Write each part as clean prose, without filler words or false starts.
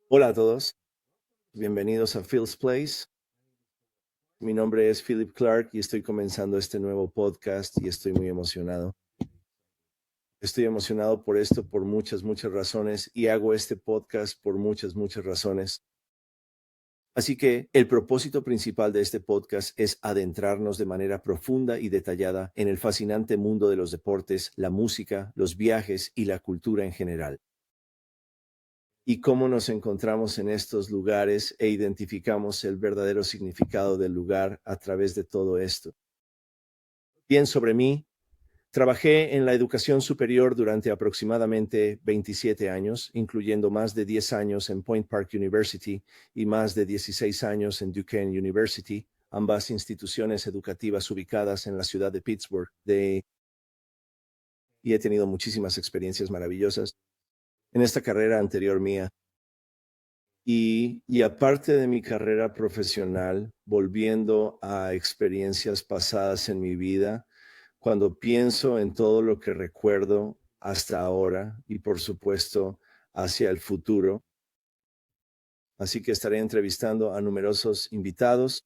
Hola a todos, bienvenidos a Phil's Place. Mi nombre es Philip Clark y estoy comenzando este nuevo podcast y estoy muy emocionado. Estoy emocionado por esto por muchas razones y hago este podcast por muchas razones. Así que el propósito principal de este podcast es adentrarnos de manera profunda y detallada en el fascinante mundo de los deportes, la música, los viajes y la cultura en general. Y cómo nos encontramos en estos lugares e identificamos el verdadero significado del lugar a través de todo esto. Bien, sobre mí, trabajé en la educación superior durante aproximadamente 27 años, incluyendo más de 10 años en Point Park University y más de 16 años en Duquesne University, ambas instituciones educativas ubicadas en la ciudad de Pittsburgh, y he tenido muchísimas experiencias maravillosas en esta carrera anterior mía. Y aparte de mi carrera profesional, volviendo a experiencias pasadas en mi vida, cuando pienso en todo lo que recuerdo hasta ahora y por supuesto hacia el futuro, así que estaré entrevistando a numerosos invitados.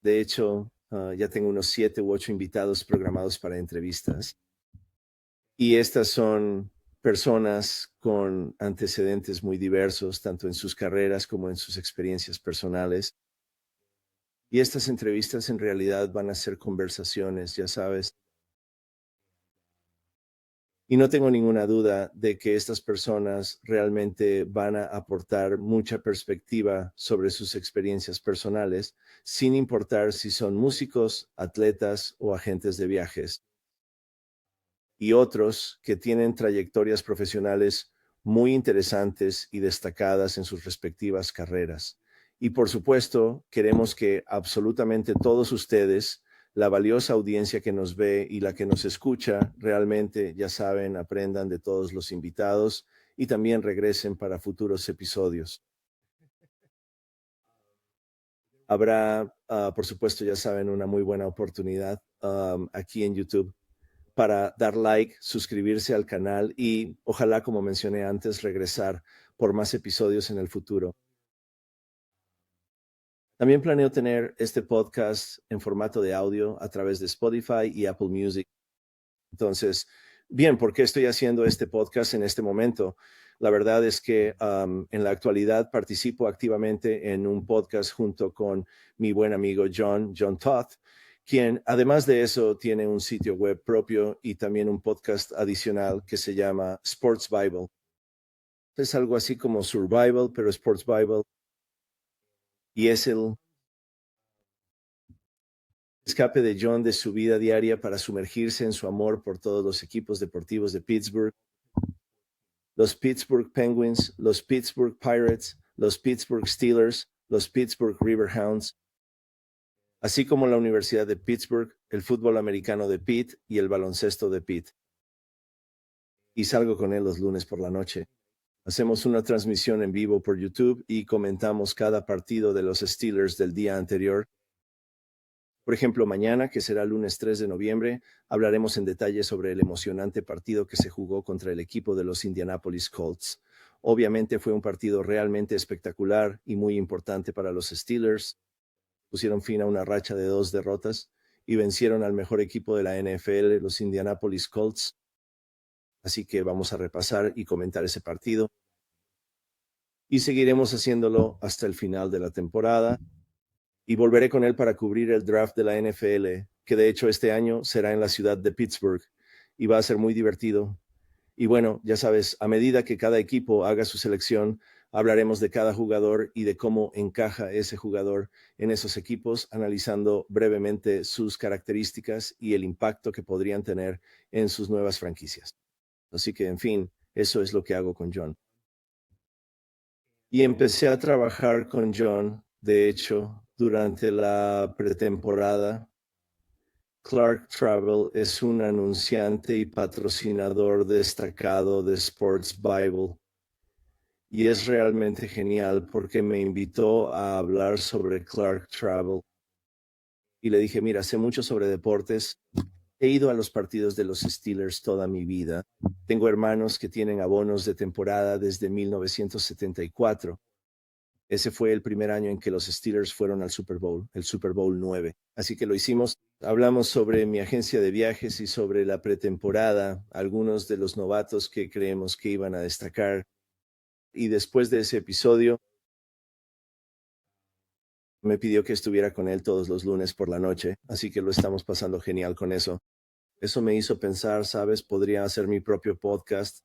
De hecho, ya tengo unos 7 u 8 invitados programados para entrevistas. Y estas son personas con antecedentes muy diversos, tanto en sus carreras como en sus experiencias personales. Y estas entrevistas en realidad van a ser conversaciones, ya sabes. Y no tengo ninguna duda de que estas personas realmente van a aportar mucha perspectiva sobre sus experiencias personales, sin importar si son músicos, atletas o agentes de viajes. Y otros que tienen trayectorias profesionales muy interesantes y destacadas en sus respectivas carreras. Y por supuesto, queremos que absolutamente todos ustedes, la valiosa audiencia que nos ve y la que nos escucha, realmente, ya saben, aprendan de todos los invitados y también regresen para futuros episodios. Habrá, por supuesto, ya saben, una muy buena oportunidad aquí en YouTube para dar like, suscribirse al canal y ojalá, como mencioné antes, regresar por más episodios en el futuro. También planeo tener este podcast en formato de audio a través de Spotify y Apple Music. Entonces, bien, ¿por qué estoy haciendo este podcast en este momento? La verdad es que en la actualidad participo activamente en un podcast junto con mi buen amigo John Toth, quien además de eso tiene un sitio web propio y también un podcast adicional que se llama Sports Bible. Es algo así como Survival, pero Sports Bible. Y es el escape de John de su vida diaria para sumergirse en su amor por todos los equipos deportivos de Pittsburgh, los Pittsburgh Penguins, los Pittsburgh Pirates, los Pittsburgh Steelers, los Pittsburgh Riverhounds, así como la Universidad de Pittsburgh, el fútbol americano de Pitt y el baloncesto de Pitt. Y salgo con él los lunes por la noche. Hacemos una transmisión en vivo por YouTube y comentamos cada partido de los Steelers del día anterior. Por ejemplo, mañana, que será lunes 3 de noviembre, hablaremos en detalle sobre el emocionante partido que se jugó contra el equipo de los Indianapolis Colts. Obviamente fue un partido realmente espectacular y muy importante para los Steelers. Pusieron fin a una racha de 2 derrotas y vencieron al mejor equipo de la NFL, los Indianapolis Colts. Así que vamos a repasar y comentar ese partido. Y seguiremos haciéndolo hasta el final de la temporada. Y volveré con él para cubrir el draft de la NFL, que de hecho este año será en la ciudad de Pittsburgh y va a ser muy divertido. Y bueno, ya sabes, a medida que cada equipo haga su selección, hablaremos de cada jugador y de cómo encaja ese jugador en esos equipos, analizando brevemente sus características y el impacto que podrían tener en sus nuevas franquicias. Así que, en fin, eso es lo que hago con John. Y empecé a trabajar con John, de hecho, durante la pretemporada. Clark Travel es un anunciante y patrocinador destacado de Sports Bible. Y es realmente genial porque me invitó a hablar sobre Clark Travel. Y le dije, mira, sé mucho sobre deportes. He ido a los partidos de los Steelers toda mi vida. Tengo hermanos que tienen abonos de temporada desde 1974. Ese fue el primer año en que los Steelers fueron al Super Bowl, el Super Bowl 9. Así que lo hicimos. Hablamos sobre mi agencia de viajes y sobre la pretemporada, algunos de los novatos que creemos que iban a destacar. Y después de ese episodio, me pidió que estuviera con él todos los lunes por la noche, así que lo estamos pasando genial con eso. Eso me hizo pensar, sabes, podría hacer mi propio podcast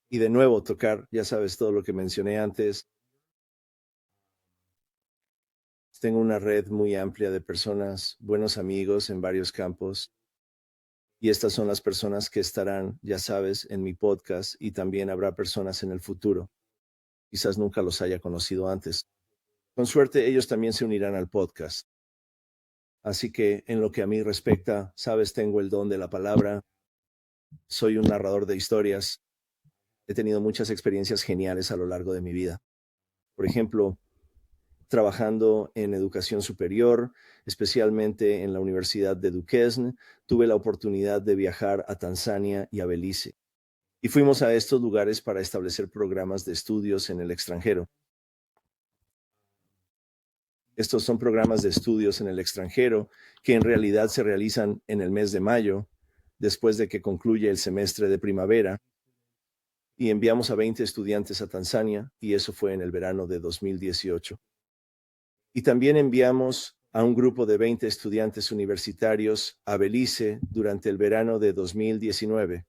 y de nuevo tocar, ya sabes, todo lo que mencioné antes. Tengo una red muy amplia de personas, buenos amigos en varios campos, y estas son las personas que estarán, ya sabes, en mi podcast, y también habrá personas en el futuro. Quizás nunca los haya conocido antes. Con suerte, ellos también se unirán al podcast. Así que, en lo que a mí respecta, sabes, tengo el don de la palabra, soy un narrador de historias, he tenido muchas experiencias geniales a lo largo de mi vida. Por ejemplo, trabajando en educación superior, especialmente en la Universidad de Duquesne, tuve la oportunidad de viajar a Tanzania y a Belice. Y fuimos a estos lugares para establecer programas de estudios en el extranjero. Estos son programas de estudios en el extranjero que en realidad se realizan en el mes de mayo, después de que concluye el semestre de primavera, y enviamos a 20 estudiantes a Tanzania, y eso fue en el verano de 2018. Y también enviamos a un grupo de 20 estudiantes universitarios a Belice durante el verano de 2019.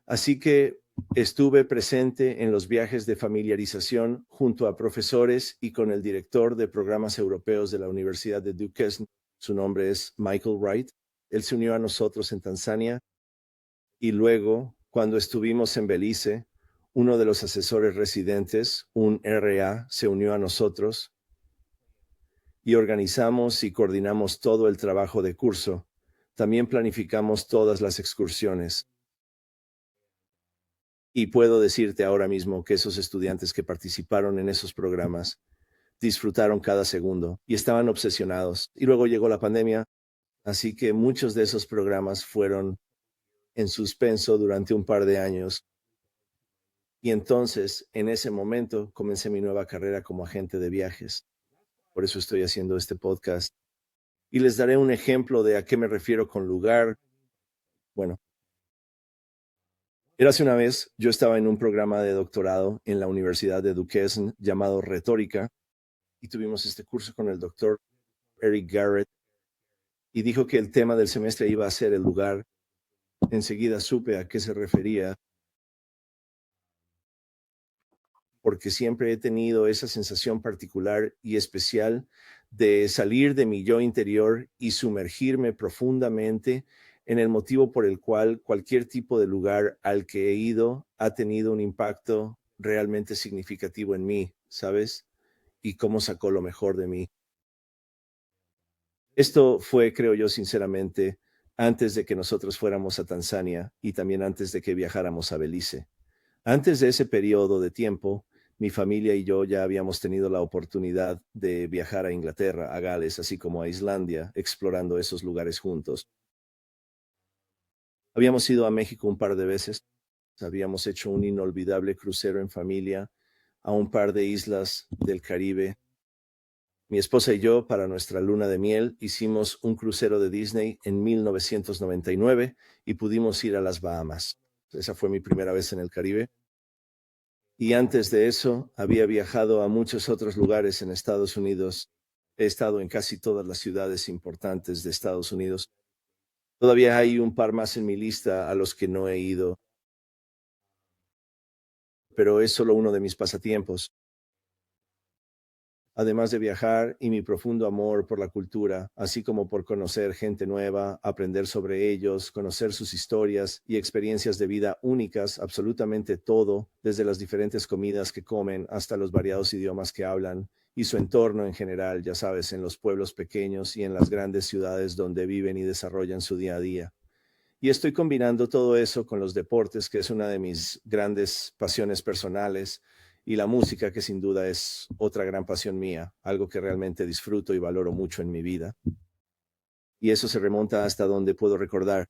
Así que estuve presente en los viajes de familiarización junto a profesores y con el director de programas europeos de la Universidad de Duquesne. Su nombre es Michael Wright. Él se unió a nosotros en Tanzania y luego, cuando estuvimos en Belice, uno de los asesores residentes, un RA, se unió a nosotros y organizamos y coordinamos todo el trabajo de curso. También planificamos todas las excursiones. Y puedo decirte ahora mismo que esos estudiantes que participaron en esos programas disfrutaron cada segundo y estaban obsesionados. Y luego llegó la pandemia, así que muchos de esos programas fueron en suspenso durante un par de años. Y entonces, en ese momento, comencé mi nueva carrera como agente de viajes. Por eso estoy haciendo este podcast. Y les daré un ejemplo de a qué me refiero con lugar. Bueno, érase una vez, yo estaba en un programa de doctorado en la Universidad de Duquesne llamado Retórica, y tuvimos este curso con el doctor Eric Garrett, y dijo que el tema del semestre iba a ser el lugar. Enseguida supe a qué se refería, porque siempre he tenido esa sensación particular y especial de salir de mi yo interior y sumergirme profundamente en el motivo por el cual cualquier tipo de lugar al que he ido ha tenido un impacto realmente significativo en mí, ¿sabes? Y cómo sacó lo mejor de mí. Esto fue, creo yo, sinceramente, antes de que nosotros fuéramos a Tanzania y también antes de que viajáramos a Belice. Antes de ese periodo de tiempo, mi familia y yo ya habíamos tenido la oportunidad de viajar a Inglaterra, a Gales, así como a Islandia, explorando esos lugares juntos. Habíamos ido a México un par de veces, habíamos hecho un inolvidable crucero en familia a un par de islas del Caribe. Mi esposa y yo, para nuestra luna de miel, hicimos un crucero de Disney en 1999 y pudimos ir a las Bahamas. Esa fue mi primera vez en el Caribe. Y antes de eso, había viajado a muchos otros lugares en Estados Unidos. He estado en casi todas las ciudades importantes de Estados Unidos. Todavía hay un par más en mi lista a los que no he ido, pero es solo uno de mis pasatiempos. Además de viajar y mi profundo amor por la cultura, así como por conocer gente nueva, aprender sobre ellos, conocer sus historias y experiencias de vida únicas, absolutamente todo, desde las diferentes comidas que comen hasta los variados idiomas que hablan y su entorno en general, ya sabes, en los pueblos pequeños y en las grandes ciudades donde viven y desarrollan su día a día. Y estoy combinando todo eso con los deportes, que es una de mis grandes pasiones personales, y la música, que sin duda es otra gran pasión mía, algo que realmente disfruto y valoro mucho en mi vida. Y eso se remonta hasta donde puedo recordar.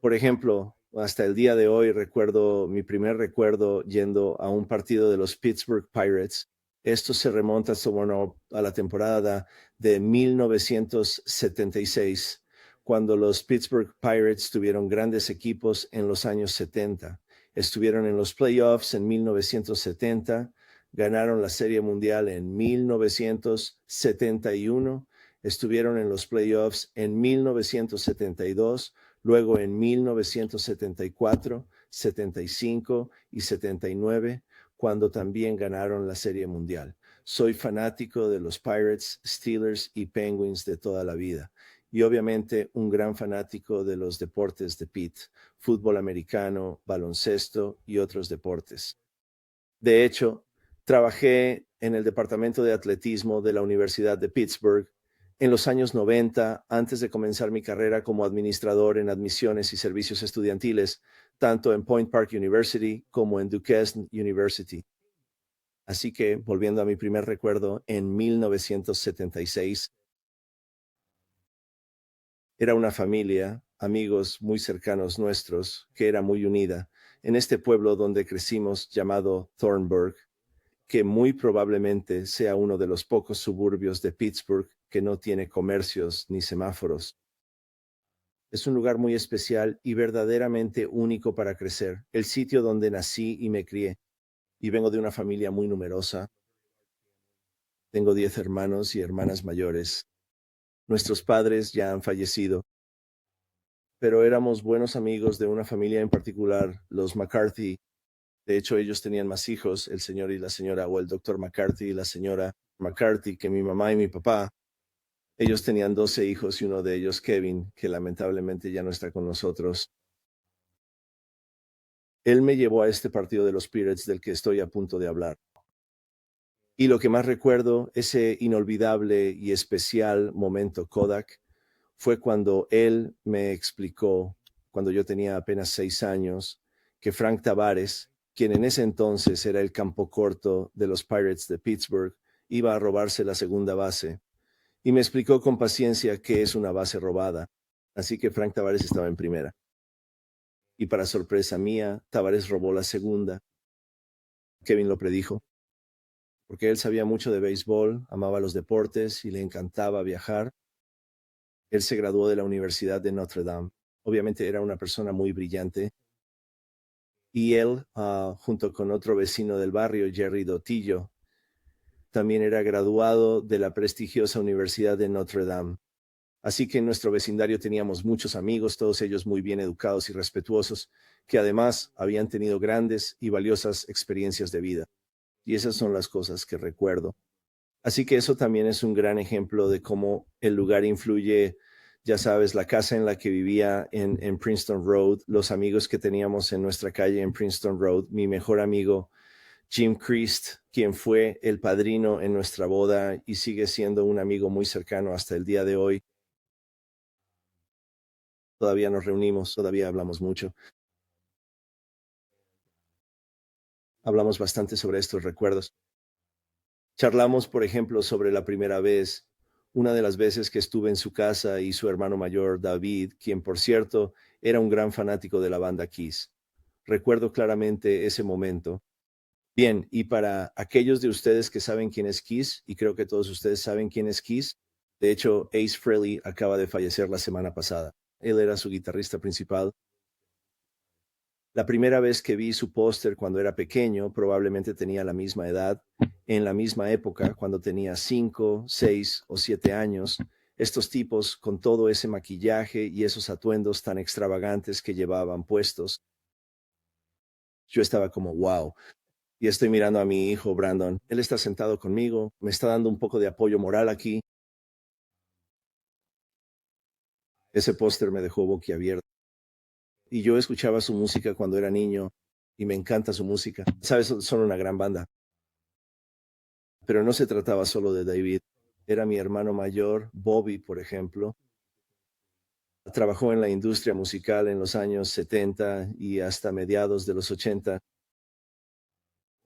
Por ejemplo, hasta el día de hoy recuerdo mi primer recuerdo yendo a un partido de los Pittsburgh Pirates. Esto se remonta bueno, a la temporada de 1976, cuando los Pittsburgh Pirates tuvieron grandes equipos en los años 70. Estuvieron en los playoffs en 1970, ganaron la Serie Mundial en 1971, estuvieron en los playoffs en 1972, luego en 1974, 75 y 79, cuando también ganaron la Serie Mundial. Soy fanático de los Pirates, Steelers y Penguins de toda la vida. Y obviamente un gran fanático de los deportes de Pitt, fútbol americano, baloncesto y otros deportes. De hecho, trabajé en el departamento de atletismo de la Universidad de Pittsburgh en los años 90, antes de comenzar mi carrera como administrador en admisiones y servicios estudiantiles, tanto en Point Park University como en Duquesne University. Así que, volviendo a mi primer recuerdo, en 1976, era una familia, amigos muy cercanos nuestros, que era muy unida, en este pueblo donde crecimos llamado Thornburg, que muy probablemente sea uno de los pocos suburbios de Pittsburgh que no tiene comercios ni semáforos. Es un lugar muy especial y verdaderamente único para crecer, el sitio donde nací y me crié. Y vengo de una familia muy numerosa. Tengo 10 hermanos y hermanas mayores. Nuestros padres ya han fallecido, pero éramos buenos amigos de una familia en particular, los McCarthy. De hecho, ellos tenían más hijos, el señor y la señora, o el doctor McCarthy y la señora McCarthy, que mi mamá y mi papá. Ellos tenían 12 hijos y uno de ellos, Kevin, que lamentablemente ya no está con nosotros. Él me llevó a este partido de los Pirates del que estoy a punto de hablar. Y lo que más recuerdo, ese inolvidable y especial momento Kodak, fue cuando él me explicó, cuando yo tenía apenas 6 años, que Frank Tavares, quien en ese entonces era el campo corto de los Pirates de Pittsburgh, iba a robarse la segunda base. Y me explicó con paciencia qué es una base robada. Así que Frank Tavares estaba en primera. Y para sorpresa mía, Tavares robó la segunda. Kevin lo predijo, porque él sabía mucho de béisbol, amaba los deportes y le encantaba viajar. Él se graduó de la Universidad de Notre Dame. Obviamente era una persona muy brillante. Y él, junto con otro vecino del barrio, Jerry Dotillo, también era graduado de la prestigiosa Universidad de Notre Dame. Así que en nuestro vecindario teníamos muchos amigos, todos ellos muy bien educados y respetuosos, que además habían tenido grandes y valiosas experiencias de vida. Y esas son las cosas que recuerdo. Así que eso también es un gran ejemplo de cómo el lugar influye, ya sabes, la casa en la que vivía en Princeton Road, los amigos que teníamos en nuestra calle en Princeton Road, mi mejor amigo Jim Christ, quien fue el padrino en nuestra boda y sigue siendo un amigo muy cercano hasta el día de hoy. Todavía nos reunimos, todavía hablamos mucho. Hablamos bastante sobre estos recuerdos. Charlamos, por ejemplo, sobre la primera vez, una de las veces que estuve en su casa y su hermano mayor, David, quien por cierto era un gran fanático de la banda Kiss. Recuerdo claramente ese momento. Bien, y para aquellos de ustedes que saben quién es Kiss, y creo que todos ustedes saben quién es Kiss, de hecho, Ace Frehley acaba de fallecer la semana pasada. Él era su guitarrista principal. La primera vez que vi su póster cuando era pequeño, probablemente tenía la misma edad, en la misma época, cuando tenía 5, 6 o 7 años, estos tipos con todo ese maquillaje y esos atuendos tan extravagantes que llevaban puestos. Yo estaba como, wow. Y estoy mirando a mi hijo, Brandon. Él está sentado conmigo, me está dando un poco de apoyo moral aquí. Ese póster me dejó boquiabierto. Y yo escuchaba su música cuando era niño y me encanta su música. Sabes, son una gran banda. Pero no se trataba solo de David. Era mi hermano mayor, Bobby, por ejemplo. Trabajó en la industria musical en los años 70 y hasta mediados de los 80.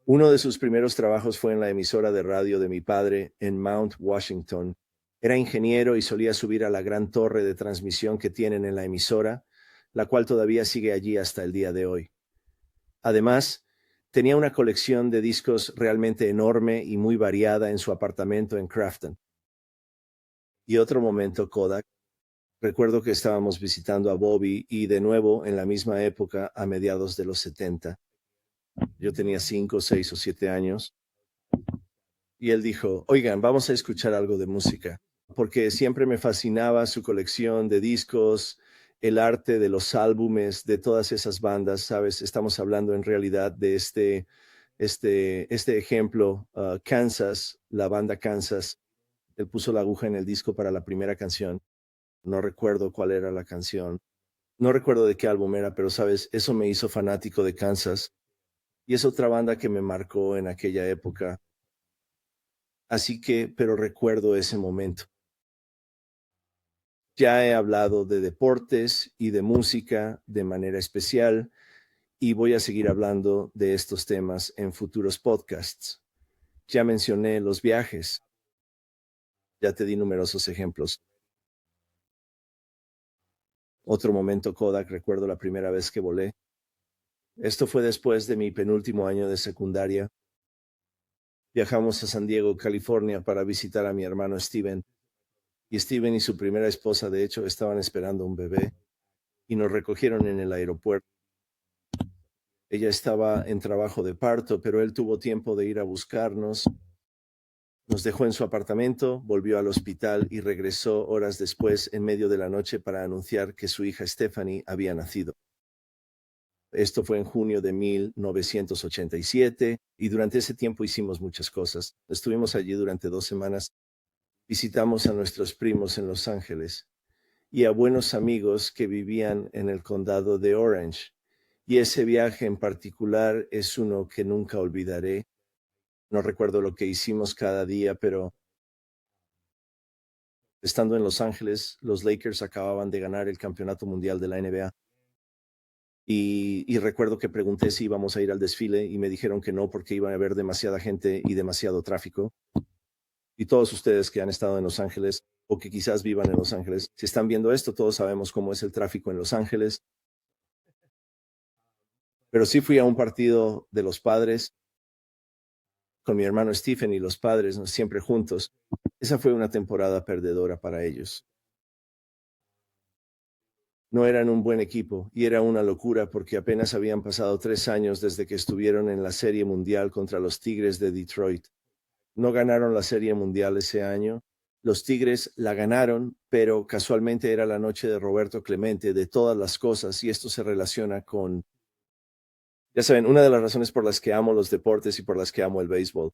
Uno de sus primeros trabajos fue en la emisora de radio de mi padre en Mount Washington. Era ingeniero y solía subir a la gran torre de transmisión que tienen en la emisora, la cual todavía sigue allí hasta el día de hoy. Además, tenía una colección de discos realmente enorme y muy variada en su apartamento en Crafton. Y otro momento, Kodak. Recuerdo que estábamos visitando a Bobby y de nuevo en la misma época, a mediados de los 70. Yo tenía 5, 6 o 7 años. Y él dijo, oigan, vamos a escuchar algo de música, porque siempre me fascinaba su colección de discos, el arte de los álbumes, de todas esas bandas, ¿sabes? Estamos hablando en realidad de este ejemplo, Kansas, la banda Kansas. Él puso la aguja en el disco para la primera canción. No recuerdo cuál era la canción. No recuerdo de qué álbum era, pero sabes, eso me hizo fanático de Kansas. Y es otra banda que me marcó en aquella época. Así que, pero recuerdo ese momento. Ya he hablado de deportes y de música de manera especial y voy a seguir hablando de estos temas en futuros podcasts. Ya mencioné los viajes. Ya te di numerosos ejemplos. Otro momento, Kodak, recuerdo la primera vez que volé. Esto fue después de mi penúltimo año de secundaria. Viajamos a San Diego, California, para visitar a mi hermano Steven. Y Steven y su primera esposa, de hecho, estaban esperando un bebé y nos recogieron en el aeropuerto. Ella estaba en trabajo de parto, pero él tuvo tiempo de ir a buscarnos. Nos dejó en su apartamento, volvió al hospital y regresó horas después, en medio de la noche, para anunciar que su hija Stephanie había nacido. Esto fue en junio de 1987 y durante ese tiempo hicimos muchas cosas. Estuvimos allí durante 2 semanas. Visitamos a nuestros primos en Los Ángeles y a buenos amigos que vivían en el condado de Orange. Y ese viaje en particular es uno que nunca olvidaré. No recuerdo lo que hicimos cada día, pero estando en Los Ángeles, los Lakers acababan de ganar el campeonato mundial de la NBA. Y recuerdo que pregunté si íbamos a ir al desfile y me dijeron que no porque iba a haber demasiada gente y demasiado tráfico. Y todos ustedes que han estado en Los Ángeles o que quizás vivan en Los Ángeles, si están viendo esto, todos sabemos cómo es el tráfico en Los Ángeles. Pero sí fui a un partido de los Padres con mi hermano Stephen y los Padres, ¿no? Siempre juntos. Esa fue una temporada perdedora para ellos. No eran un buen equipo y era una locura porque apenas habían pasado 3 años desde que estuvieron en la Serie Mundial contra los Tigres de Detroit. No ganaron la Serie Mundial ese año. Los Tigres la ganaron, pero casualmente era la noche de Roberto Clemente, de todas las cosas, y esto se relaciona con, ya saben, una de las razones por las que amo los deportes y por las que amo el béisbol.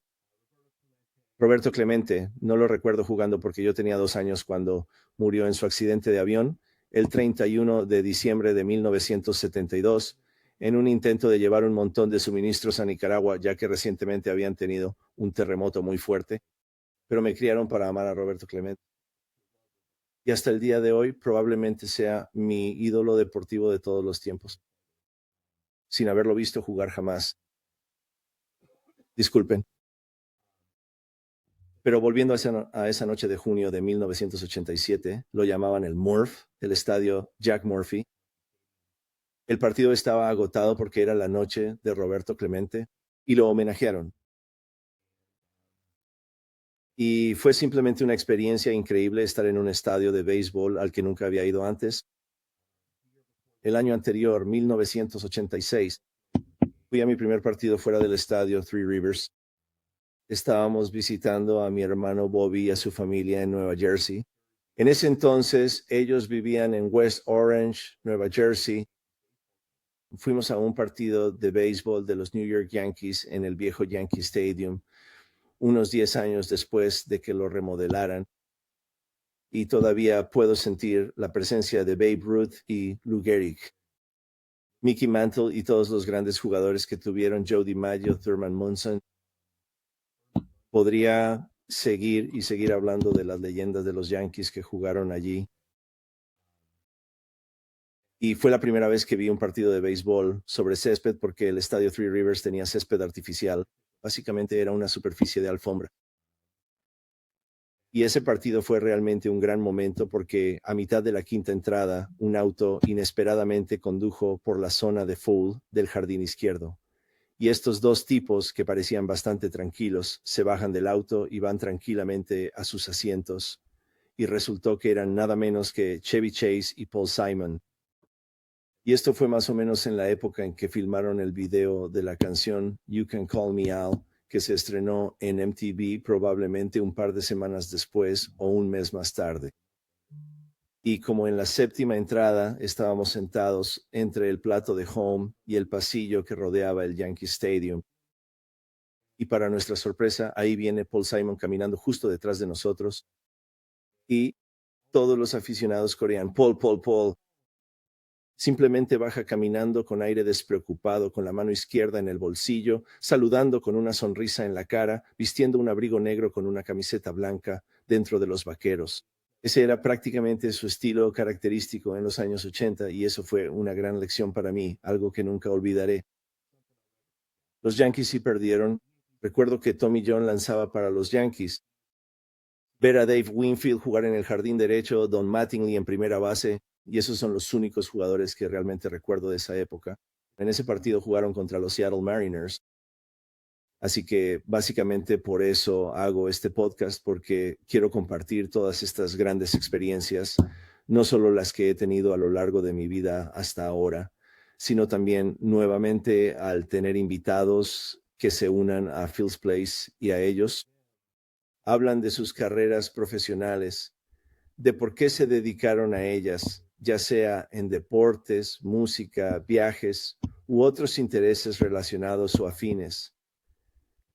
Roberto Clemente, no lo recuerdo jugando porque yo tenía 2 años cuando murió en su accidente de avión, el 31 de diciembre de 1972, en un intento de llevar un montón de suministros a Nicaragua, ya que recientemente habían tenido un terremoto muy fuerte, pero me criaron para amar a Roberto Clemente. Y hasta el día de hoy probablemente sea mi ídolo deportivo de todos los tiempos, sin haberlo visto jugar jamás. Disculpen. Pero volviendo a esa noche de junio de 1987, lo llamaban el Murph, el estadio Jack Murphy. El partido estaba agotado porque era la noche de Roberto Clemente y lo homenajearon. Y fue simplemente una experiencia increíble estar en un estadio de béisbol al que nunca había ido antes. El año anterior, 1986, fui a mi primer partido fuera del estadio Three Rivers. Estábamos visitando a mi hermano Bobby y a su familia en Nueva Jersey. En ese entonces, ellos vivían en West Orange, Nueva Jersey. Fuimos a un partido de béisbol de los New York Yankees en el viejo Yankee Stadium, unos 10 años después de que lo remodelaran. Y todavía puedo sentir la presencia de Babe Ruth y Lou Gehrig, Mickey Mantle y todos los grandes jugadores que tuvieron, Joe DiMaggio, Thurman Munson. Podría seguir y seguir hablando de las leyendas de los Yankees que jugaron allí. Y fue la primera vez que vi un partido de béisbol sobre césped porque el estadio Three Rivers tenía césped artificial. Básicamente era una superficie de alfombra. Y ese partido fue realmente un gran momento porque a mitad de la quinta entrada, un auto inesperadamente condujo por la zona de foul del jardín izquierdo. Y estos dos tipos, que parecían bastante tranquilos, se bajan del auto y van tranquilamente a sus asientos. Y resultó que eran nada menos que Chevy Chase y Paul Simon. Y esto fue más o menos en la época en que filmaron el video de la canción You Can Call Me Al, que se estrenó en MTV probablemente un par de semanas después o un mes más tarde. Y como en la séptima entrada estábamos sentados entre el plato de home y el pasillo que rodeaba el Yankee Stadium. Y para nuestra sorpresa, ahí viene Paul Simon caminando justo detrás de nosotros. Y todos los aficionados corean, Paul, Paul, Paul. Simplemente baja caminando con aire despreocupado, con la mano izquierda en el bolsillo, saludando con una sonrisa en la cara, vistiendo un abrigo negro con una camiseta blanca dentro de los vaqueros. Ese era prácticamente su estilo característico en los años 80 y eso fue una gran lección para mí, algo que nunca olvidaré. Los Yankees sí perdieron. Recuerdo que Tommy John lanzaba para los Yankees. Ver a Dave Winfield jugar en el jardín derecho, Don Mattingly en primera base, y esos son los únicos jugadores que realmente recuerdo de esa época. En ese partido jugaron contra los Seattle Mariners. Así que básicamente por eso hago este podcast, porque quiero compartir todas estas grandes experiencias, no solo las que he tenido a lo largo de mi vida hasta ahora, sino también nuevamente al tener invitados que se unan a Phil's Place y a ellos. Hablan de sus carreras profesionales, de por qué se dedicaron a ellas, ya sea en deportes, música, viajes u otros intereses relacionados o afines.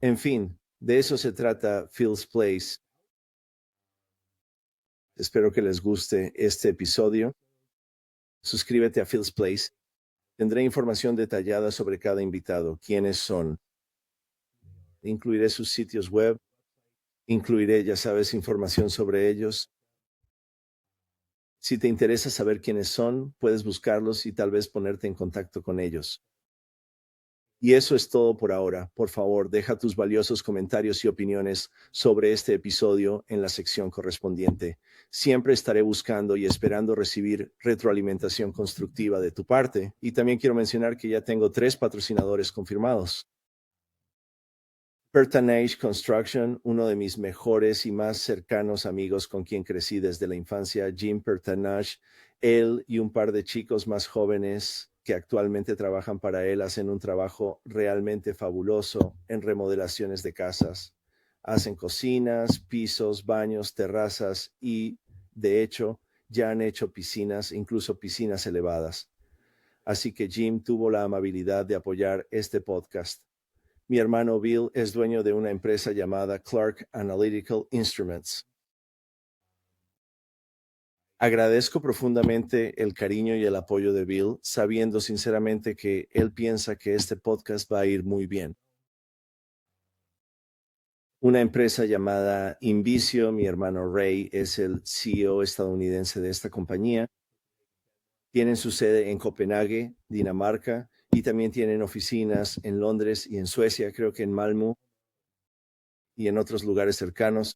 En fin, de eso se trata Phil's Place. Espero que les guste este episodio. Suscríbete a Phil's Place. Tendré información detallada sobre cada invitado, quiénes son. Incluiré sus sitios web. Incluiré, ya sabes, información sobre ellos. Si te interesa saber quiénes son, puedes buscarlos y tal vez ponerte en contacto con ellos. Y eso es todo por ahora. Por favor, deja tus valiosos comentarios y opiniones sobre este episodio en la sección correspondiente. Siempre estaré buscando y esperando recibir retroalimentación constructiva de tu parte. Y también quiero mencionar que ya tengo 3 patrocinadores confirmados. Pertanage Construction, uno de mis mejores y más cercanos amigos con quien crecí desde la infancia, Jim Pertanage. Él y un par de chicos más jóvenes que actualmente trabajan para él hacen un trabajo realmente fabuloso en remodelaciones de casas. Hacen cocinas, pisos, baños, terrazas y, de hecho, ya han hecho piscinas, incluso piscinas elevadas. Así que Jim tuvo la amabilidad de apoyar este podcast. Mi hermano Bill es dueño de una empresa llamada Clark Analytical Instruments. Agradezco profundamente el cariño y el apoyo de Bill, sabiendo sinceramente que él piensa que este podcast va a ir muy bien. Una empresa llamada Invicio, mi hermano Ray es el CEO estadounidense de esta compañía. Tienen su sede en Copenhague, Dinamarca, y también tienen oficinas en Londres y en Suecia, creo que en Malmö y en otros lugares cercanos.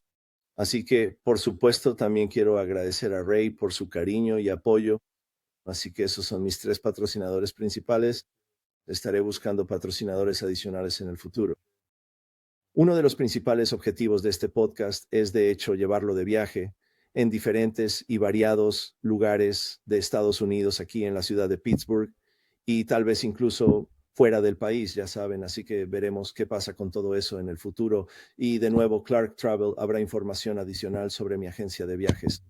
Así que, por supuesto, también quiero agradecer a Ray por su cariño y apoyo. Así que esos son mis 3 patrocinadores principales. Estaré buscando patrocinadores adicionales en el futuro. Uno de los principales objetivos de este podcast es, de hecho, llevarlo de viaje en diferentes y variados lugares de Estados Unidos, aquí en la ciudad de Pittsburgh, y tal vez incluso fuera del país, ya saben, así que veremos qué pasa con todo eso en el futuro. Y de nuevo, Clark Travel, habrá información adicional sobre mi agencia de viajes.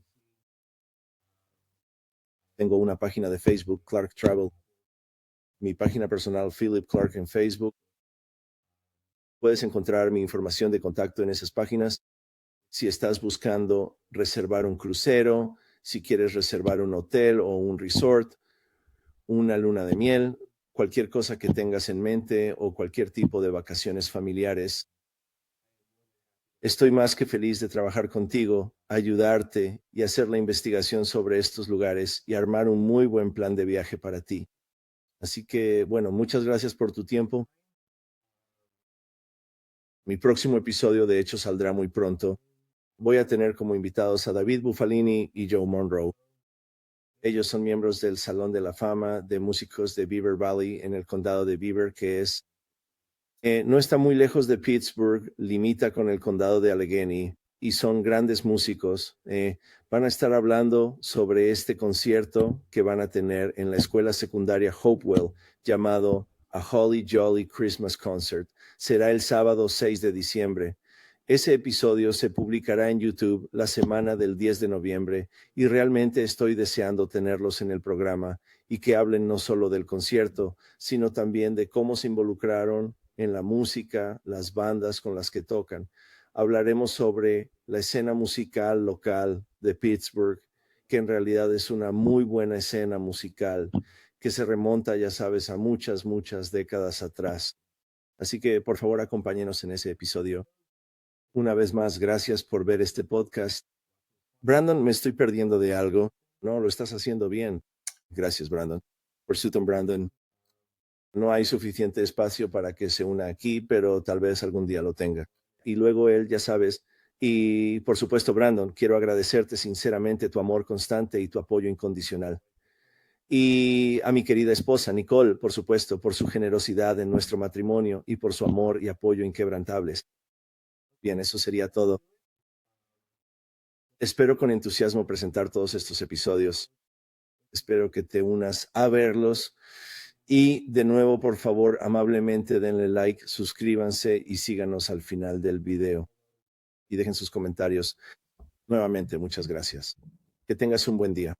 Tengo una página de Facebook, Clark Travel, mi página personal, Philip Clark en Facebook. Puedes encontrar mi información de contacto en esas páginas. Si estás buscando reservar un crucero, si quieres reservar un hotel o un resort, una luna de miel, cualquier cosa que tengas en mente o cualquier tipo de vacaciones familiares. Estoy más que feliz de trabajar contigo, ayudarte y hacer la investigación sobre estos lugares y armar un muy buen plan de viaje para ti. Así que, bueno, muchas gracias por tu tiempo. Mi próximo episodio, de hecho, saldrá muy pronto. voy a tener como invitados a David Buffalini y Joe Monroe. Ellos son miembros del Salón de la Fama de Músicos de Beaver Valley en el condado de Beaver, que no está muy lejos de Pittsburgh, limita con el condado de Allegheny y son grandes músicos. Van a estar hablando sobre este concierto que van a tener en la escuela secundaria Hopewell llamado A Holly Jolly Christmas Concert. Será el sábado 6 de diciembre. Ese episodio se publicará en YouTube la semana del 10 de noviembre y realmente estoy deseando tenerlos en el programa y que hablen no solo del concierto, sino también de cómo se involucraron en la música, las bandas con las que tocan. Hablaremos sobre la escena musical local de Pittsburgh, que en realidad es una muy buena escena musical que se remonta, ya sabes, a muchas, muchas décadas atrás. Así que por favor acompáñenos en ese episodio. Una vez más, gracias por ver este podcast. Brandon, me estoy perdiendo de algo. No, lo estás haciendo bien. Gracias, Brandon. Por Sutton, Brandon. No hay suficiente espacio para que se una aquí, pero tal vez algún día lo tenga. Y luego él, ya sabes. Y por supuesto, Brandon, quiero agradecerte sinceramente tu amor constante y tu apoyo incondicional. Y a mi querida esposa, Nicole, por supuesto, por su generosidad en nuestro matrimonio y por su amor y apoyo inquebrantables. Bien, eso sería todo. Espero con entusiasmo presentar todos estos episodios. Espero que te unas a verlos. Y de nuevo, por favor, amablemente denle like, suscríbanse y síganos al final del video. Y dejen sus comentarios. Nuevamente, muchas gracias. Que tengas un buen día.